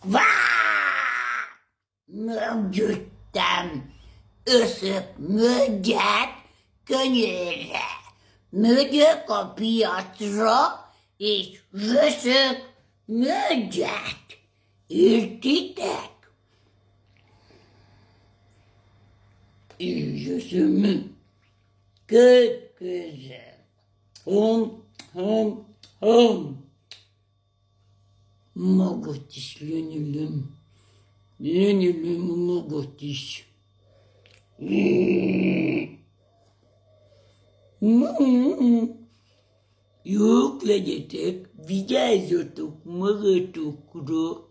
Va! Mörguttan, ısıp müddet gönüle. Müddet kapıyatro, iş rısık müddet. İltitek. Yüzümü güzel. Hum. Mogutiş gönülüm. Gönülüm mogutiş. Yuklegetek vidazotuk măgătucru.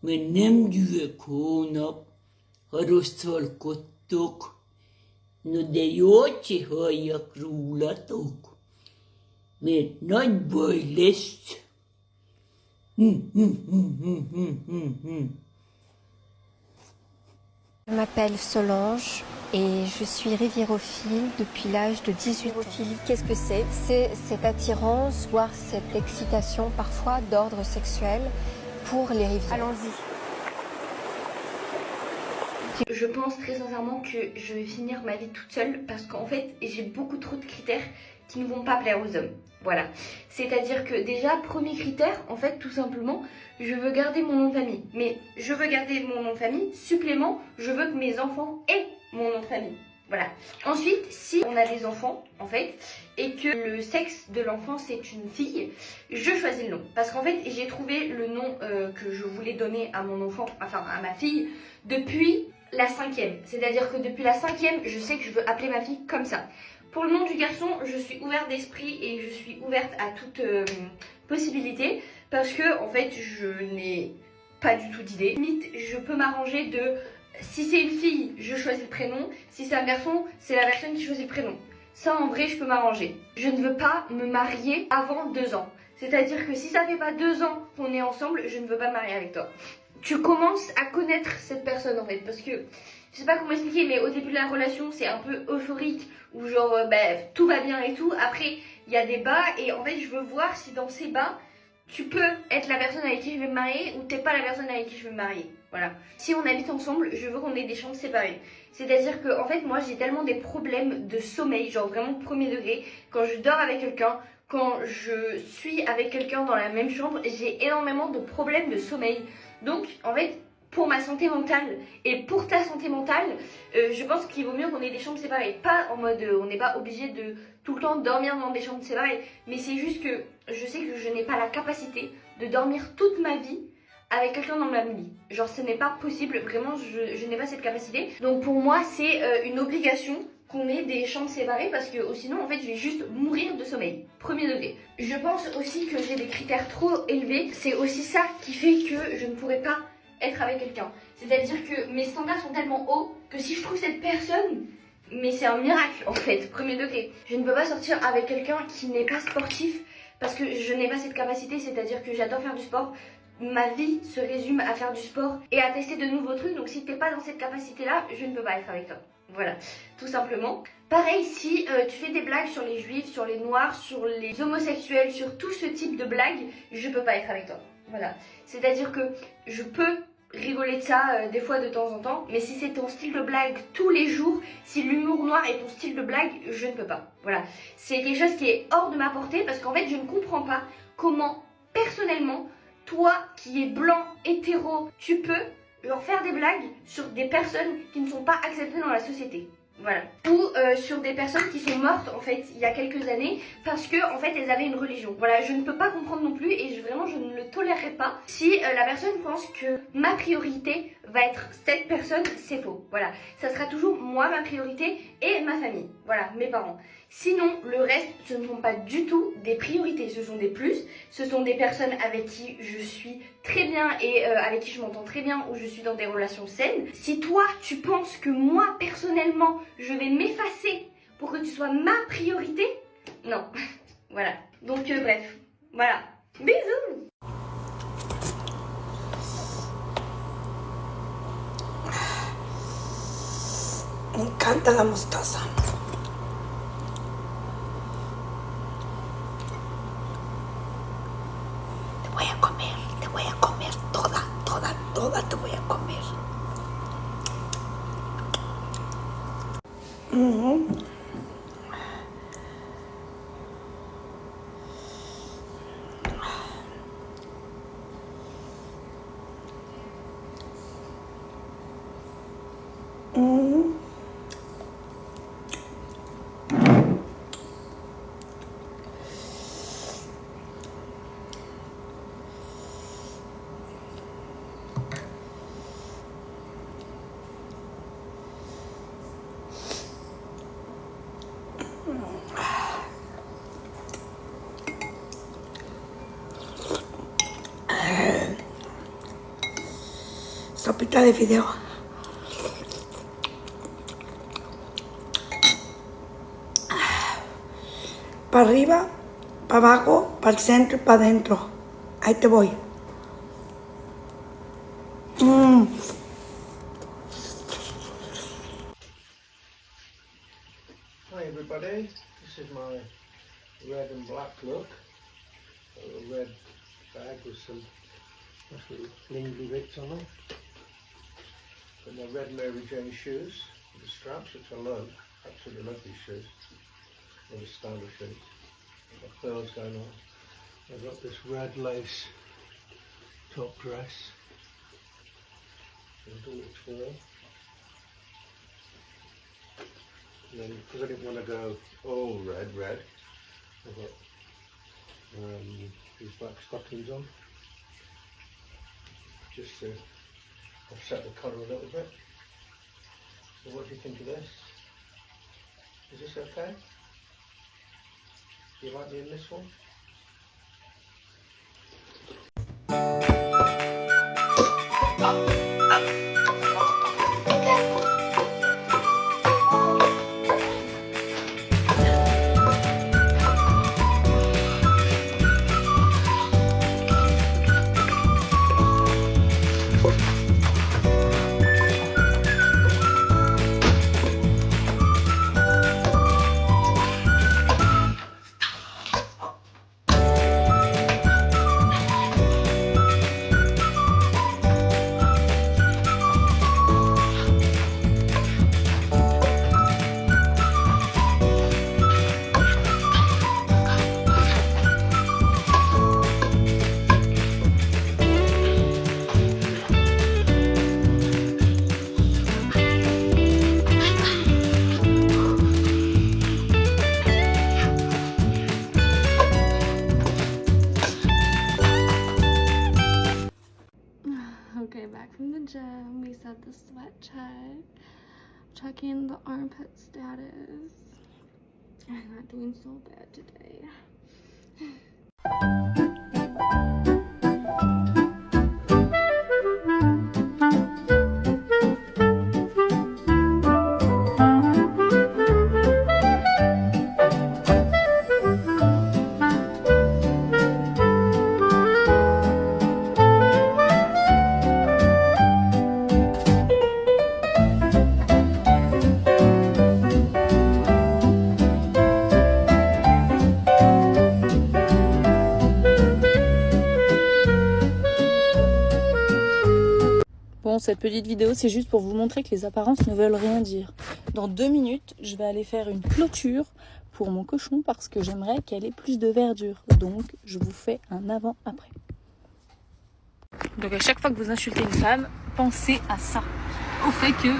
Menem düve konap harostolkodtok. No de jó, hogy halljak rólatok, mert nagy baj lesz. Je m'appelle Solange et je suis riviérophile depuis l'âge de 18 ans. Qu'est-ce que c'est? C'est cette attirance, voire cette excitation parfois d'ordre sexuel pour les rivières. Allons-y. Je pense très sincèrement que je vais finir ma vie toute seule parce qu'en fait j'ai beaucoup trop de critères qui ne vont pas plaire aux hommes. Voilà. C'est-à-dire que déjà, premier critère, en fait, tout simplement, je veux garder mon nom de famille. Mais je veux garder mon nom de famille, supplément, je veux que mes enfants aient mon nom de famille. Voilà. Ensuite, si on a des enfants, en fait, et que le sexe de l'enfant c'est une fille, je choisis le nom. Parce qu'en fait, j'ai trouvé le nom que je voulais donner à mon enfant, enfin à ma fille, depuis la 5e. C'est-à-dire que depuis la 5e, je sais que je veux appeler ma fille comme ça. Pour le nom du garçon, je suis ouverte d'esprit et je suis ouverte à toute possibilité parce que en fait, je n'ai pas du tout d'idée. Limite, je peux m'arranger de si c'est une fille, je choisis le prénom. Si c'est un garçon, c'est la personne qui choisit le prénom. Ça, en vrai, je peux m'arranger. Je ne veux pas me marier avant 2 ans. C'est-à-dire que si ça fait pas 2 ans qu'on est ensemble, je ne veux pas me marier avec toi. Tu commences à connaître cette personne en fait parce que je sais pas comment expliquer, mais au début de la relation c'est un peu euphorique où genre tout va bien et tout. Après il y a des bas et en fait je veux voir si dans ces bas tu peux être la personne avec qui je vais me marier ou t'es pas la personne avec qui je vais me marier. Voilà. Si on habite ensemble, je veux qu'on ait des chambres séparées. C'est-à-dire que en fait moi j'ai tellement des problèmes de sommeil, genre vraiment premier degré. Quand je dors avec quelqu'un, quand je suis avec quelqu'un dans la même chambre, j'ai énormément de problèmes de sommeil. Donc en fait pour ma santé mentale et pour ta santé mentale, je pense qu'il vaut mieux qu'on ait des chambres séparées. Pas en mode on n'est pas obligé de tout le temps dormir dans des chambres séparées, mais c'est juste que je sais que je n'ai pas la capacité de dormir toute ma vie avec quelqu'un dans le même lit. Genre ce n'est pas possible, vraiment je n'ai pas cette capacité. Donc pour moi c'est une obligation qu'on ait des chambres séparées parce que sinon en fait je vais juste mourir de sommeil, premier degré. Je pense aussi que j'ai des critères trop élevés, c'est aussi ça qui fait que je ne pourrais pas être avec quelqu'un. C'est-à-dire que mes standards sont tellement hauts que si je trouve cette personne, mais c'est un miracle en fait, premier degré. Je ne peux pas sortir avec quelqu'un qui n'est pas sportif parce que je n'ai pas cette capacité, c'est-à-dire que j'adore faire du sport. Ma vie se résume à faire du sport et à tester de nouveaux trucs, donc si t'es pas dans cette capacité-là, je ne peux pas être avec toi. Voilà, tout simplement. Pareil, si tu fais des blagues sur les juifs, sur les noirs, sur les homosexuels, sur tout ce type de blagues, je peux pas être avec toi. Voilà, c'est-à-dire que je peux rigoler de ça des fois de temps en temps, mais si c'est ton style de blague tous les jours, si l'humour noir est ton style de blague, je ne peux pas. Voilà, c'est quelque chose qui est hors de ma portée parce qu'en fait je ne comprends pas comment personnellement toi qui es blanc, hétéro, tu peux genre faire des blagues sur des personnes qui ne sont pas acceptées dans la société. Voilà. Ou sur des personnes qui sont mortes en fait il y a quelques années parce que en fait elles avaient une religion. Voilà, je ne peux pas comprendre non plus et vraiment je ne le tolérerai pas. Si la personne pense que ma priorité va être cette personne, c'est faux. Voilà, ça sera toujours moi ma priorité et ma famille. Voilà, mes parents. Sinon, le reste, ce ne sont pas du tout des priorités, ce sont des plus, ce sont des personnes avec qui je suis très bien et avec qui je m'entends très bien, où je suis dans des relations saines. Si toi, tu penses que moi, personnellement, je vais m'effacer pour que tu sois ma priorité, non. Voilà. Donc, bref. Voilà. Bisous. Me encanta la mostaza. toda te voy a comer. Sopita de fideo. Para arriba, para abajo, para el centro y para adentro. Ahí te voy. Hi everybody, this is my red and black look. A red bag with some nice little blingy bits on them. And my red Mary Jane shoes with the straps, which I love. Absolutely love these shoes. Really stylish shoes. Got pearls going on. I've got this red lace top dress. And all its wear. And then, because I didn't want to go all red, I've got these black stockings on, just to offset the colour a little bit. So what do you think of this? Is this okay? Do you like me in this one? Okay, back from the gym, we said the sweat check, checking the armpit status. I'm not doing so bad today. Bon, cette petite vidéo, c'est juste pour vous montrer que les apparences ne veulent rien dire. Dans 2 minutes, je vais aller faire une clôture pour mon cochon parce que j'aimerais qu'elle ait plus de verdure. Donc, je vous fais un avant-après. Donc, à chaque fois que vous insultez une femme, pensez à ça. Au fait que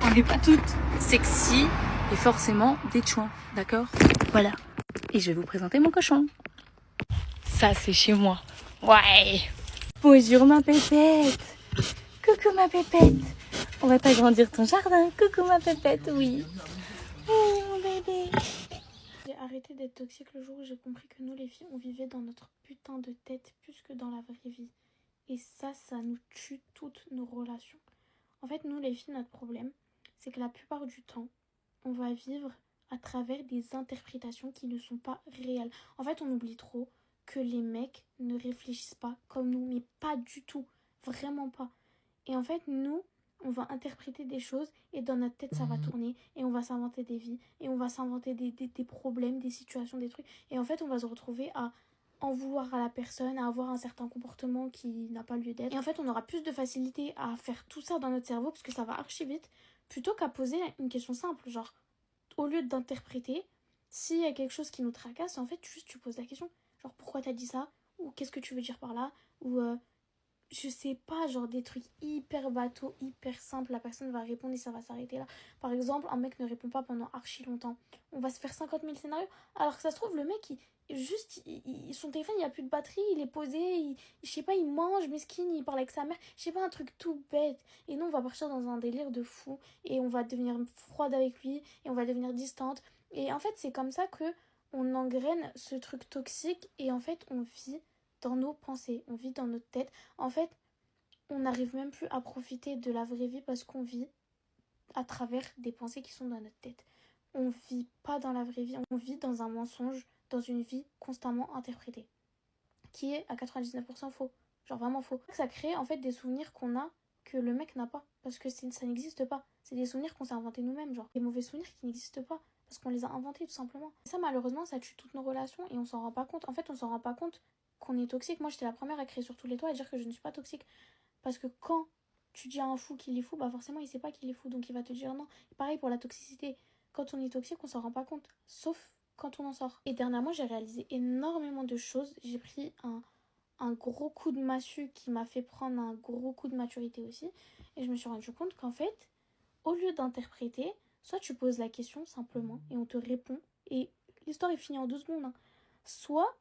on n'est pas toutes sexy et forcément des chouins, d'accord? Voilà. Et je vais vous présenter mon cochon. Ça, c'est chez moi. Ouais. Bonjour ma pépette. Coucou ma pépette. On va t'agrandir ton jardin. Coucou ma pépette, oui. Oh mon bébé. J'ai arrêté d'être toxique le jour où j'ai compris que nous les filles, on vivait dans notre putain de tête plus que dans la vraie vie. Et ça nous tue toutes nos relations. En fait, nous les filles, notre problème, c'est que la plupart du temps, on va vivre à travers des interprétations qui ne sont pas réelles. En fait, on oublie trop que les mecs ne réfléchissent pas comme nous, mais pas du tout, vraiment pas. Et en fait, nous, on va interpréter des choses et dans notre tête, ça va tourner et on va s'inventer des vies et on va s'inventer des problèmes, des situations, des trucs. Et en fait, on va se retrouver à en vouloir à la personne, à avoir un certain comportement qui n'a pas lieu d'être. Et en fait, on aura plus de facilité à faire tout ça dans notre cerveau parce que ça va archi vite, plutôt qu'à poser une question simple, genre, au lieu d'interpréter, s'il y a quelque chose qui nous tracasse, en fait, juste tu poses la question, genre, pourquoi t'as dit ça? Ou qu'est-ce que tu veux dire par là? Ou, je sais pas, genre des trucs hyper bateaux, hyper simples, la personne va répondre et ça va s'arrêter là. Par exemple, un mec ne répond pas pendant archi longtemps. On va se faire 50 000 scénarios, alors que ça se trouve, le mec, son téléphone, il n'y a plus de batterie, il est posé, je sais pas, il mange, mesquine, il parle avec sa mère, je sais pas, un truc tout bête. Et nous, on va partir dans un délire de fou, et on va devenir froide avec lui, et on va devenir distante. Et en fait, c'est comme ça que on engraine ce truc toxique, et en fait, on vit dans nos pensées, on vit dans notre tête. En fait, on n'arrive même plus à profiter de la vraie vie parce qu'on vit à travers des pensées qui sont dans notre tête. On vit pas dans la vraie vie, on vit dans un mensonge, dans une vie constamment interprétée, qui est à 99% faux, genre vraiment faux. Ça crée en fait des souvenirs qu'on a que le mec n'a pas, parce que ça n'existe pas. C'est des souvenirs qu'on s'est inventés nous-mêmes, genre des mauvais souvenirs qui n'existent pas, parce qu'on les a inventés tout simplement. Et ça, malheureusement, ça tue toutes nos relations et on s'en rend pas compte. En fait, on s'en rend pas compte qu'on est toxique. Moi, j'étais la première à crier sur tous les toits et dire que je ne suis pas toxique, parce que quand tu dis à un fou qu'il est fou, bah forcément il sait pas qu'il est fou, donc il va te dire non. Et pareil pour la toxicité, quand on est toxique, on s'en rend pas compte, sauf quand on en sort. Et dernièrement, j'ai réalisé énormément de choses. J'ai pris un gros coup de massue qui m'a fait prendre un gros coup de maturité aussi, et je me suis rendu compte qu'en fait, au lieu d'interpréter, soit tu poses la question simplement et on te répond et l'histoire est finie en 2 secondes, hein. Soit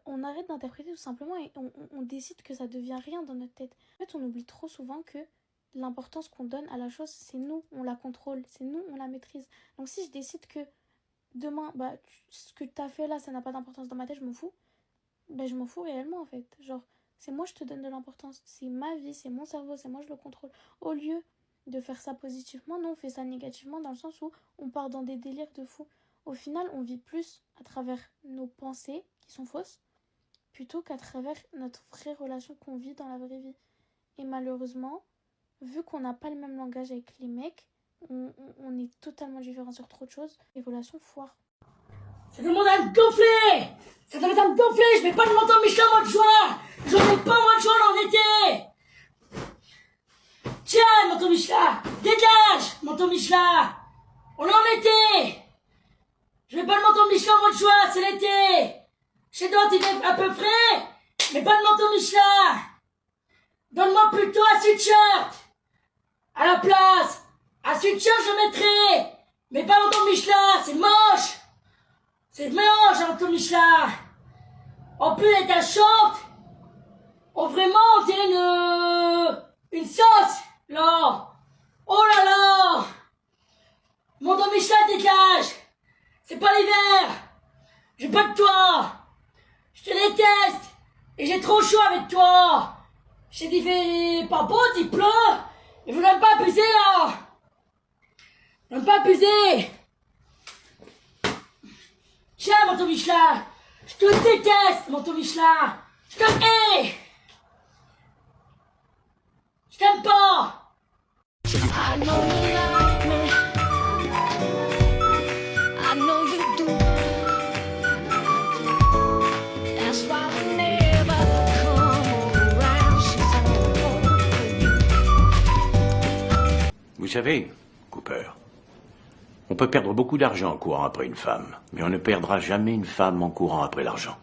on arrête d'interpréter tout simplement et on décide que ça devient rien dans notre tête. En fait, on oublie trop souvent que l'importance qu'on donne à la chose, c'est nous, on la contrôle, c'est nous, on la maîtrise. Donc si je décide que demain, bah, ce que t'as fait là, ça n'a pas d'importance dans ma tête, je m'en fous, bah je m'en fous réellement en fait. Genre, c'est moi je te donne de l'importance, c'est ma vie, c'est mon cerveau, c'est moi je le contrôle. Au lieu de faire ça positivement, non, on fait ça négativement dans le sens où on part dans des délires de fou. Au final, on vit plus à travers nos pensées qui sont fausses plutôt qu'à travers notre vraie relation qu'on vit dans la vraie vie. Et malheureusement, vu qu'on n'a pas le même langage avec les mecs, on est totalement différents sur trop de choses. Les relations foirent. Ça demande à me gonfler! Ça demande à me gonfler! Je vais pas de montant Michelin au mois de juin! J'en ai pas au mois de juin en été! Tiens, manteau Michelin! Dégage, manteau Michelin! On est en été! Je veux pas de manteau Michelin au mois de juin, c'est l'été! Chez Dante, il est un peu frais, mais pas de manteau Michelin! Donne-moi plutôt un sweatshirt! À la place! Un sweatshirt, je mettrai! Mais pas manteau Michelin, c'est moche! C'est moche, un manteau Michelin! En plus, elle est un short! Oh, vraiment, on dirait une sauce! Là! Oh là là! Manteau Michelin, dégage! C'est pas l'hiver! J'ai pas de toi! Je te déteste! Et j'ai trop chaud avec toi! Je t'ai dit, fais pas beau, il pleut! Il faut même pas abuser, là! Même pas abuser! Tiens, manteau Michelin! Je te déteste, manteau Michelin! Je te hais! Je t'aime pas! I know you like me. I know you do. That's why I never come around. She's all over you. Vous savez, Cooper, on peut perdre beaucoup d'argent en courant après une femme, mais on ne perdra jamais une femme en courant après l'argent.